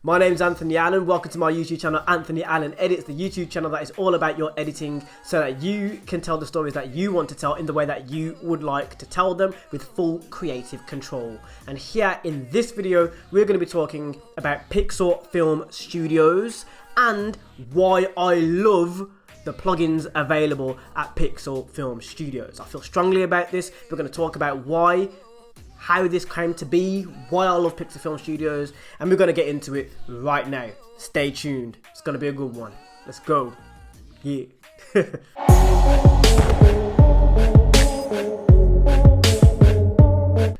My name's Anthony Allen. Welcome to my YouTube channel, AnthonyAllenEdits, the YouTube channel that is all about your editing so that you can tell the stories that you want to tell in the way that you would like to tell them with full creative control. And here in this video, we're going to be talking about Pixel Film Studios and why I love the plugins available at Pixel Film Studios. I feel strongly about this. We're going to talk about how this came to be, why I love Pixel Film Studios, and we're going to get into it right now. Stay tuned. It's going to be a good one. Let's go. Yeah.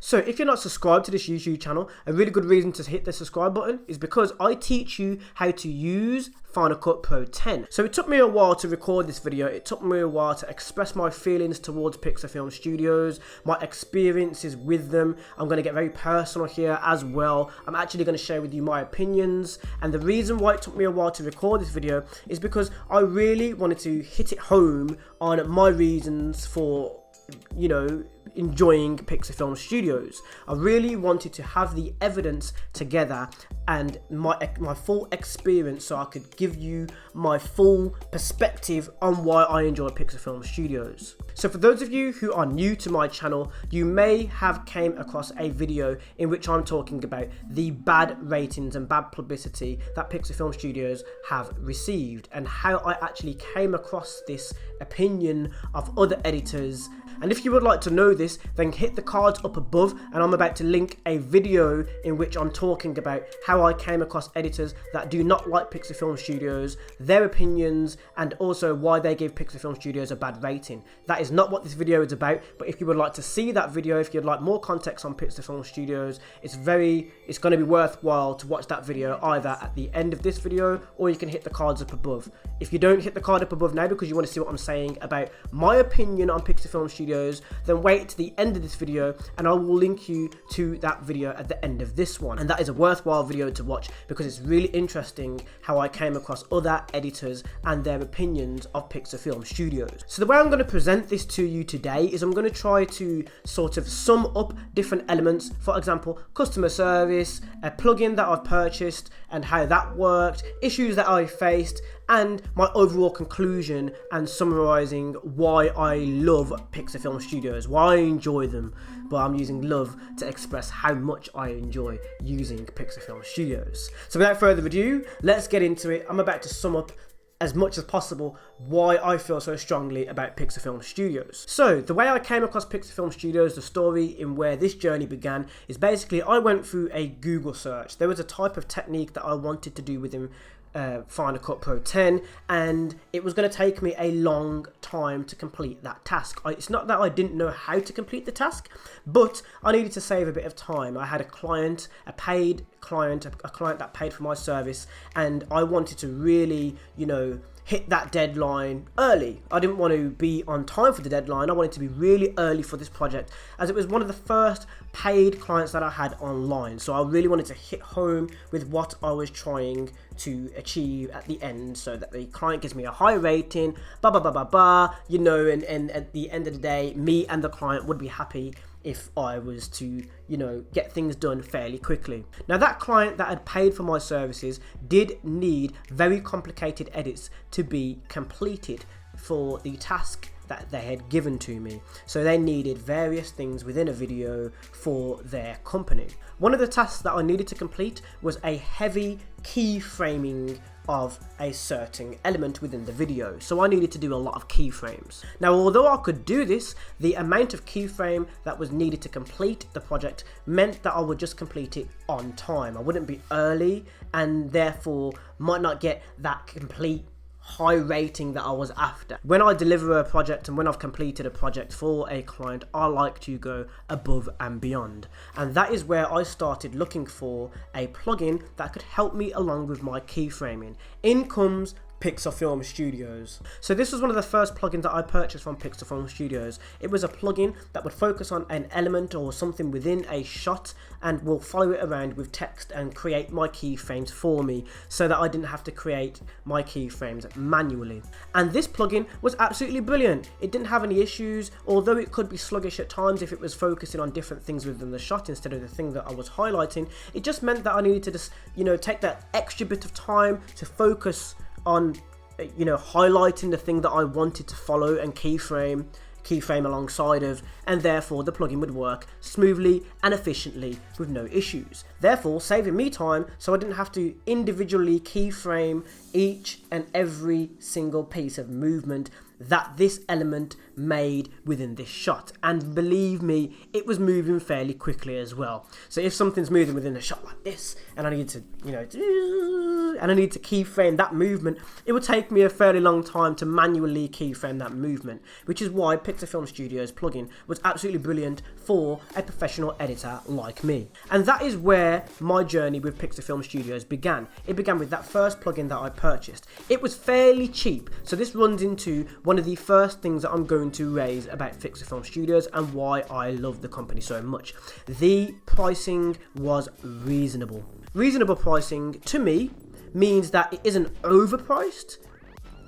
So if you're not subscribed to this YouTube channel, a really good reason to hit the subscribe button is because I teach you how to use Final Cut Pro 10. So it took me a while to record this video. It took me a while to express my feelings towards Pixel Film Studios, my experiences with them. I'm going to get very personal here as well. I'm actually going to share with you my opinions. And the reason why it took me a while to record this video is because I really wanted to hit it home on my reasons for, enjoying Pixel Film Studios. I really wanted to have the evidence together and my full experience so I could give you my full perspective on why I enjoy Pixel Film Studios. So for those of you who are new to my channel, you may have came across a video in which I'm talking about the bad ratings and bad publicity that Pixel Film Studios have received and how I actually came across this opinion of other editors. And if you would like to know this, then hit the cards up above and I'm about to link a video in which I'm talking about how I came across editors that do not like Pixel Film Studios, their opinions, and also why they give Pixel Film Studios a bad rating. That is not what this video is about, but if you would like to see that video, if you'd like more context on Pixel Film Studios, it's going to be worthwhile to watch that video either at the end of this video or you can hit the cards up above. If you don't hit the card up above now because you want to see what I'm saying about my opinion on Pixel Film Studios, then wait to the end of this video and I will link you to that video at the end of this one. And that is a worthwhile video to watch because it's really interesting how I came across other editors and their opinions of Pixel Film Studios. So the way I'm going to present this to you today is I'm going to try to sort of sum up different elements. For example, customer service, a plugin that I've purchased and how that worked, issues that I faced, and my overall conclusion and summarizing why I love Pixel Film Studios, why I enjoy them, but I'm using love to express how much I enjoy using Pixel Film Studios. So without further ado, let's get into it. I'm about to sum up as much as possible why I feel so strongly about Pixel Film Studios. So the way I came across Pixel Film Studios, the story in where this journey began, is basically I went through a Google search. There was a type of technique that I wanted to do within Final Cut Pro 10 and it was going to take me a long time to complete that task. It's not that I didn't know how to complete the task, but I needed to save a bit of time. I had a client, a paid client, a client that paid for my service, and I wanted to really, hit that deadline early. I didn't want to be on time for the deadline. I wanted to be really early for this project as it was one of the first paid clients that I had online. So I really wanted to hit home with what I was trying to achieve at the end so that the client gives me a high rating, and at the end of the day, me and the client would be happy if I was to, get things done fairly quickly. Now that client that had paid for my services did need very complicated edits to be completed for the task that they had given to me. So they needed various things within a video for their company. One of the tasks that I needed to complete was a heavy keyframing of a certain element within the video. So I needed to do a lot of keyframes. Now, although I could do this, the amount of keyframe that was needed to complete the project meant that I would just complete it on time. I wouldn't be early and therefore might not get that complete high rating that I was after. When I deliver a project and when I've completed a project for a client, I like to go above and beyond. And that is where I started looking for a plugin that could help me along with my keyframing. In comes Fcpx Studios. So this was one of the first plugins that I purchased from Fcpx Studios. It was a plugin that would focus on an element or something within a shot and will follow it around with text and create my keyframes for me so that I didn't have to create my keyframes manually. And this plugin was absolutely brilliant. It didn't have any issues, although it could be sluggish at times if it was focusing on different things within the shot instead of the thing that I was highlighting. It just meant that I needed to just, take that extra bit of time to focus on highlighting the thing that I wanted to follow and keyframe alongside of, and therefore the plugin would work smoothly and efficiently with no issues, therefore saving me time so I didn't have to individually keyframe each and every single piece of movement that this element made within this shot. And believe me, it was moving fairly quickly as well. So if something's moving within a shot like this and I need to keyframe that movement, it would take me a fairly long time to manually keyframe that movement, which is why Fcpx Studios plugin was absolutely brilliant for a professional editor like me. And that is where my journey with Fcpx Studios began. It began with that first plugin that I purchased. It was fairly cheap, so this runs into one of the first things that I'm going to raise about Fcpx Studios and why I love the company so much. The pricing was reasonable. Reasonable pricing to me means that it isn't overpriced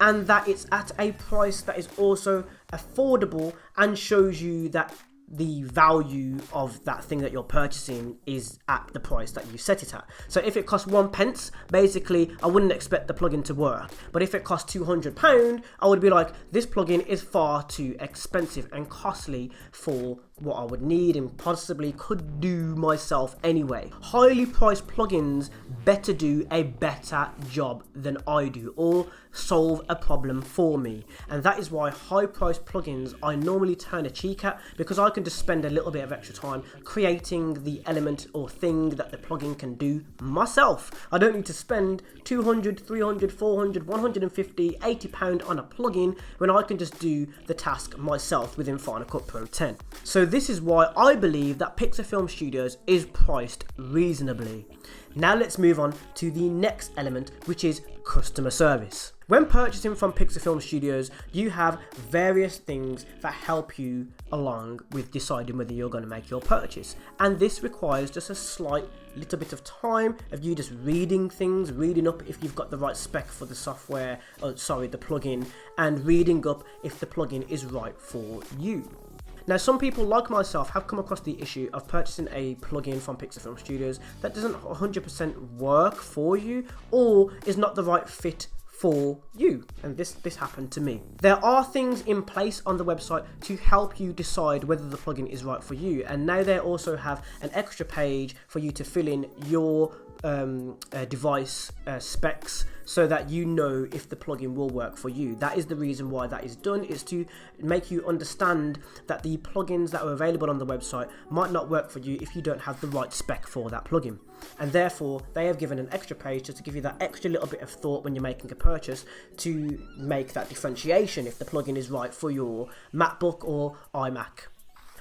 and that it's at a price that is also affordable and shows you that the value of that thing that you're purchasing is at the price that you set it at. So if it costs 1 pence, basically I wouldn't expect the plugin to work. But if it costs £200, I would be like, this plugin is far too expensive and costly for what I would need and possibly could do myself anyway. Highly priced plugins better do a better job than I do or solve a problem for me. And that is why high priced plugins I normally turn a cheek at, because I can just spend a little bit of extra time creating the element or thing that the plugin can do myself. I don't need to spend 200, 300, 400, 150, £80 on a plugin when I can just do the task myself within Final Cut Pro 10. So this is why I believe that Fcpx Studios is priced reasonably. Now let's move on to the next element, which is customer service. When purchasing from Fcpx Studios, you have various things that help you along with deciding whether you're going to make your purchase. And this requires just a slight little bit of time of you just reading things, reading up if you've got the right spec for the software, the plugin, and reading up if the plugin is right for you. Now, some people like myself have come across the issue of purchasing a plugin from Fcpx Studios that doesn't 100% work for you or is not the right fit for you, and this happened to me. There are things in place on the website to help you decide whether the plugin is right for you, and now they also have an extra page for you to fill in your device specs so that you know if the plugin will work for you. That is the reason why that is done, is to make you understand that the plugins that are available on the website might not work for you if you don't have the right spec for that plugin. And therefore they have given an extra page just to give you that extra little bit of thought when you're making a purchase to make that differentiation if the plugin is right for your MacBook or iMac.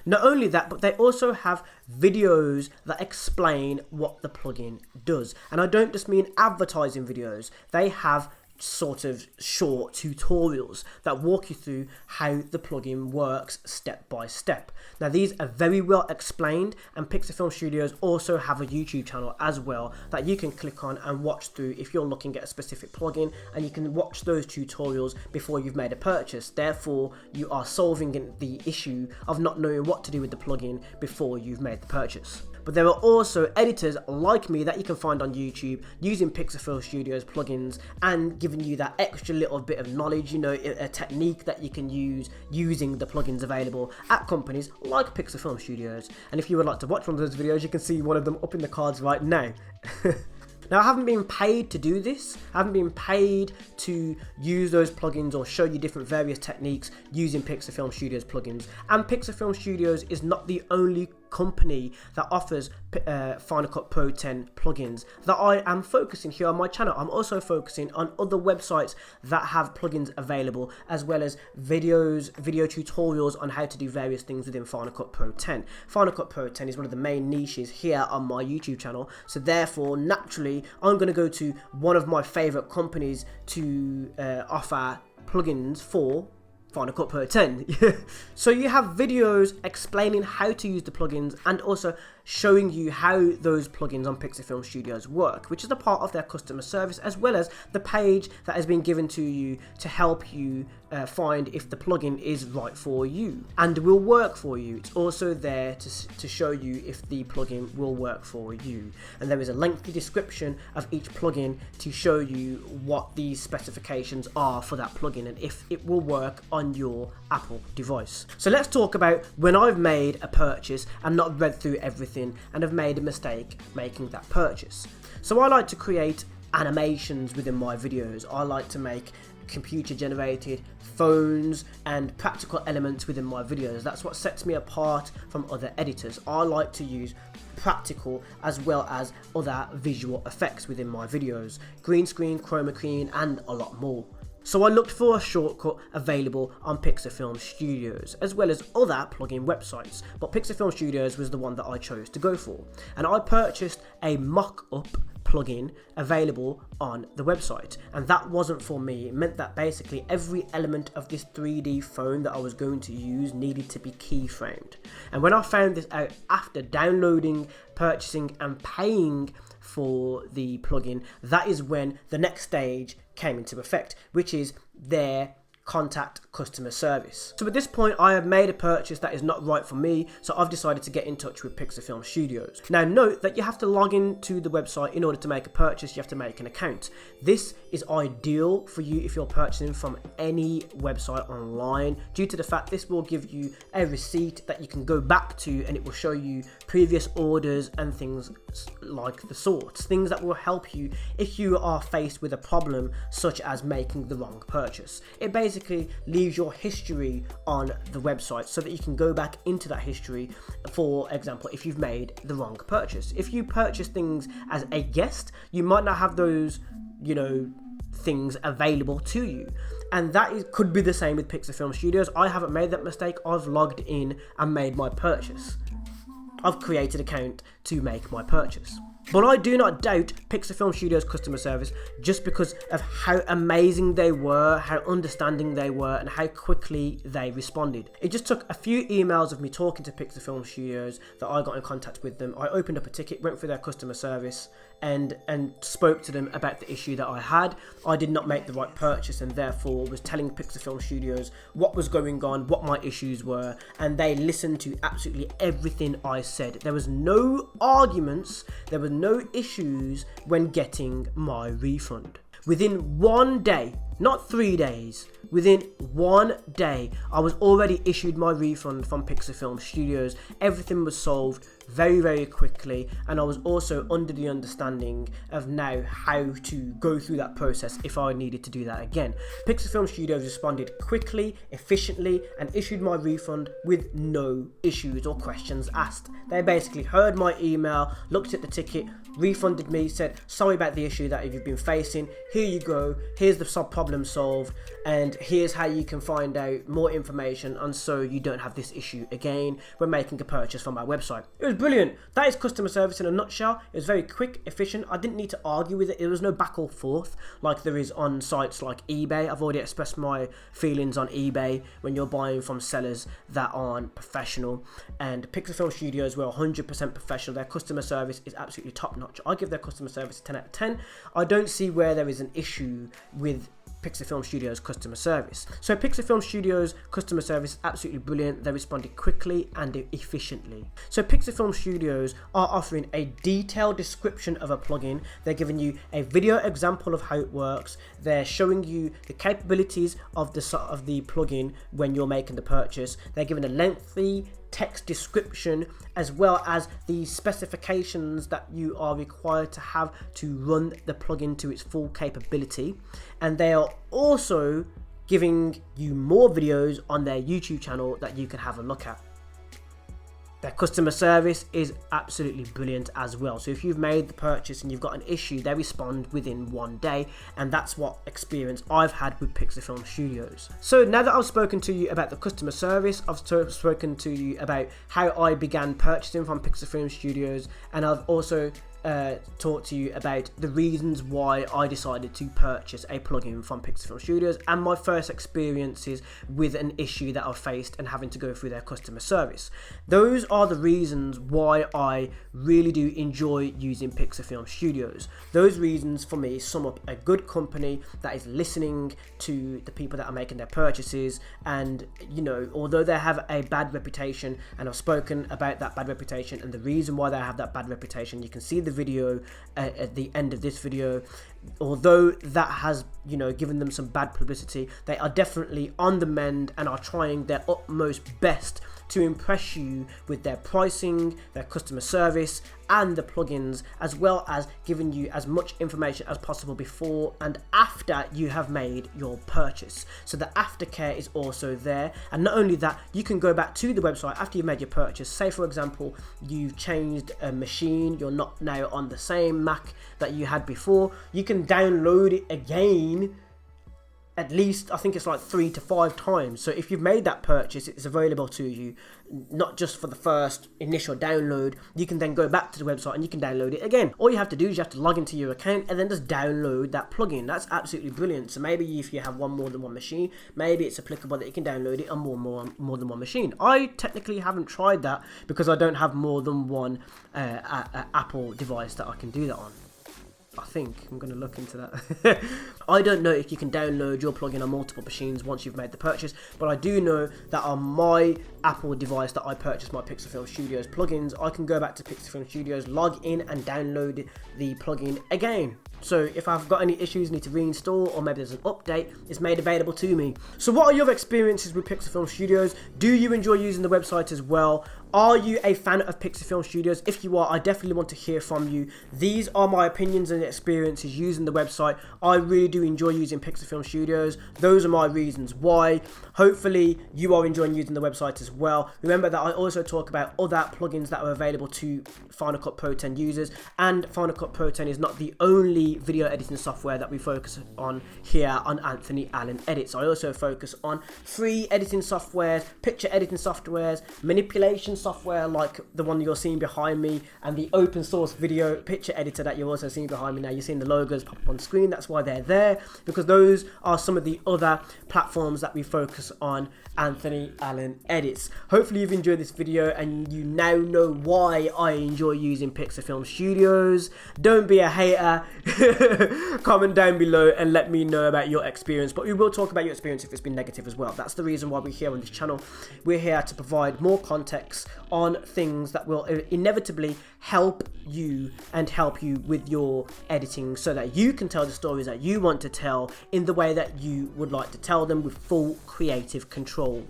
Not only that, but they also have videos that explain what the plugin does. And I don't just mean advertising videos. They have sort of short tutorials that walk you through how the plugin works step by step. Now these are very well explained, and Fcpx Studios also have a YouTube channel as well that you can click on and watch through if you're looking at a specific plugin, and you can watch those tutorials before you've made a purchase. Therefore you are solving the issue of not knowing what to do with the plugin before you've made the purchase. But there are also editors like me that you can find on YouTube using Fcpx Studios plugins and giving you that extra little bit of knowledge, a technique that you can use using the plugins available at companies like Fcpx Studios. And if you would like to watch one of those videos, you can see one of them up in the cards right now. Now, I haven't been paid to do this. I haven't been paid to use those plugins or show you different various techniques using Fcpx Studios plugins. And Fcpx Studios is not the only company that offers Final Cut Pro 10 plugins that I am focusing here on my channel. I'm also focusing on other websites that have plugins available, as well as videos, video tutorials on how to do various things within Final Cut Pro 10. Final Cut Pro 10 is one of the main niches here on my YouTube channel, so therefore naturally I'm going to go to one of my favorite companies to offer plugins for Final Cut Pro 10. So you have videos explaining how to use the plugins and also showing you how those plugins on Fcpx Studios work, which is a part of their customer service, as well as the page that has been given to you to help you find if the plugin is right for you and will work for you. It's also there to show you if the plugin will work for you, and there is a lengthy description of each plugin to show you what the specifications are for that plugin and if it will work on your Apple device. So let's talk about when I've made a purchase and not read through everything and have made a mistake making that purchase. So I like to create animations within my videos. I like to make computer generated phones and practical elements within my videos. That's what sets me apart from other editors. I like to use practical as well as other visual effects within my videos, green screen, chroma key, and a lot more. So I looked for a shortcut available on Fcpx Studios, as well as other plugin websites, but Fcpx Studios was the one that I chose to go for. And I purchased a mock-up plugin available on the website, and that wasn't for me. It meant that basically every element of this 3D phone that I was going to use needed to be keyframed. And when I found this out after downloading, purchasing and paying for the plugin, that is when the next stage came into effect, which is their contact customer service. So at this point I have made a purchase that is not right for me, so I've decided to get in touch with Fcpx Studios. Now note that you have to log into the website in order to make a purchase. You have to make an account. This is ideal for you if you're purchasing from any website online, due to the fact this will give you a receipt that you can go back to, and it will show you previous orders and things like the sorts, things that will help you if you are faced with a problem such as making the wrong purchase. It basically leaves your history on the website so that you can go back into that history. For example, if you've made the wrong purchase, if you purchase things as a guest, you might not have those, things available to you, and that could be the same with Fcpx Studios. I haven't made that mistake. I've logged in and made my purchase. I've created an account to make my purchase. But I do not doubt Fcpx Studios customer service just because of how amazing they were, how understanding they were, and how quickly they responded. It just took a few emails of me talking to Fcpx Studios that I got in contact with them. I opened up a ticket, went through their customer service, and spoke to them about the issue that I had. I did not make the right purchase, and therefore was telling Fcpx Studios what was going on, what my issues were, and they listened to absolutely everything I said. There was no arguments, there were no issues when getting my refund. Within 1 day, not 3 days, within 1 day, I was already issued my refund from Fcpx Studios. Everything was solved very, very quickly, and I was also under the understanding of now how to go through that process if I needed to do that again. Fcpx Studios responded quickly, efficiently, and issued my refund with no issues or questions asked. They basically heard my email, looked at the ticket, refunded me, said sorry about the issue that you've been facing, here you go, here's the problem solved, and here's how you can find out more information, and so you don't have this issue again when making a purchase from our website. It was brilliant. That is customer service in a nutshell. It was very quick, efficient. I didn't need to argue with it. There was no back or forth like there is on sites like eBay. I've already expressed my feelings on eBay when you're buying from sellers that aren't professional, and Fcpx Studios were 100% professional. Their customer service is absolutely top notch. I give their customer service a 10 out of 10. I don't see where there is an issue with Fcpx Studios customer service. So Fcpx Studios customer service is absolutely brilliant. They responded quickly and efficiently. So Fcpx Studios are offering a detailed description of a plugin. They're giving you a video example of how it works. They're showing you the capabilities of the plugin when you're making the purchase. They're giving a lengthy text description as well as the specifications that you are required to have to run the plugin to its full capability, and they are also giving you more videos on their YouTube channel that you can have a look at. Their customer service is absolutely brilliant as well. So if you've made the purchase and you've got an issue, they respond within 1 day, and that's what experience I've had with Pixelfilm Studios. So now that I've spoken to you about the customer service, I've spoken to you about how I began purchasing from Pixelfilm Studios, and I've also talk to you about the reasons why I decided to purchase a plugin from Pixelfilm Studios and my first experiences with an issue that I faced and having to go through their customer service. Those are the reasons why I really do enjoy using Pixelfilm Studios. Those reasons for me sum up a good company that is listening to the people that are making their purchases, and you know, although they have a bad reputation, and I've spoken about that bad reputation and the reason why they have that bad reputation, you can see the video at the end of this video. Although that has, you know, given them some bad publicity, they are definitely on the mend and are trying their utmost best to impress you with their pricing, their customer service, and the plugins, as well as giving you as much information as possible before and after you have made your purchase. So the aftercare is also there, and not only that, you can go back to the website after you've made your purchase. Say for example, you've changed a machine, you're not now on the same Mac that you had before, you can download it again at least, I think it's like 3 to 5 times. So if you've made that purchase, it's available to you, not just for the first initial download. You can then go back to the website and you can download it again. All you have to do is you have to log into your account and then just download that plugin. That's absolutely brilliant. So maybe if you have more than one machine, maybe it's applicable that you can download it on more than one machine. I technically haven't tried that because I don't have more than one Apple device that I can do that on. I think I'm going to look into that. I don't know if you can download your plugin on multiple machines once you've made the purchase, but I do know that on my Apple device that I purchased my Pixelfilm Studios plugins, I can go back to Pixelfilm Studios, log in and download the plugin again. So if I've got any issues, need to reinstall, or maybe there's an update, it's made available to me. So what are your experiences with Pixelfilm Studios? Do you enjoy using the website as well? Are you a fan of Pixelfilm Studios? If you are, I definitely want to hear from you. These are my opinions and experiences using the website. I really do enjoy using Pixelfilm Studios. Those are my reasons why. Hopefully you are enjoying using the website as well. Remember that I also talk about other plugins that are available to Final Cut Pro 10 users, and Final Cut Pro 10 is not the only video editing software that we focus on here on Anthony Allen Edits. I also focus on free editing softwares, picture editing softwares, manipulation software like the one you're seeing behind me, and the open source video picture editor that you're also seeing behind me now. You're seeing the logos pop up on screen. That's why they're there, because those are some of the other platforms that we focus on, Anthony Allen Edits. Hopefully you've enjoyed this video and you now know why I enjoy using Pixelfilm Studios. Don't be a hater. Comment down below and let me know about your experience, but we will talk about your experience if it's been negative as well. That's the reason why we're here on this channel. We're here to provide more context on things that will inevitably help you and help you with your editing, so that you can tell the stories that you want to tell in the way that you would like to tell them with full creative control.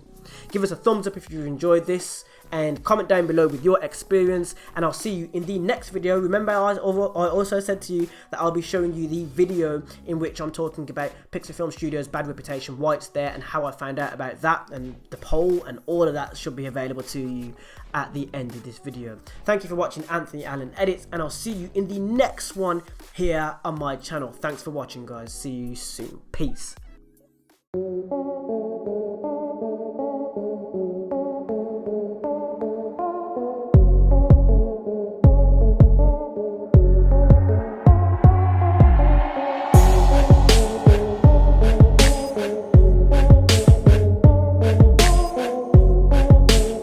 Give us a thumbs up if you've enjoyed this, and comment down below with your experience, and I'll see you in the next video. Remember, I also said to you that I'll be showing you the video in which I'm talking about Pixelfilm Studios' bad reputation, why it's there, and how I found out about that, and the poll, and all of that should be available to you at the end of this video. Thank you for watching Anthony Allen Edits, and I'll see you in the next one here on my channel. Thanks for watching, guys. See you soon. Peace.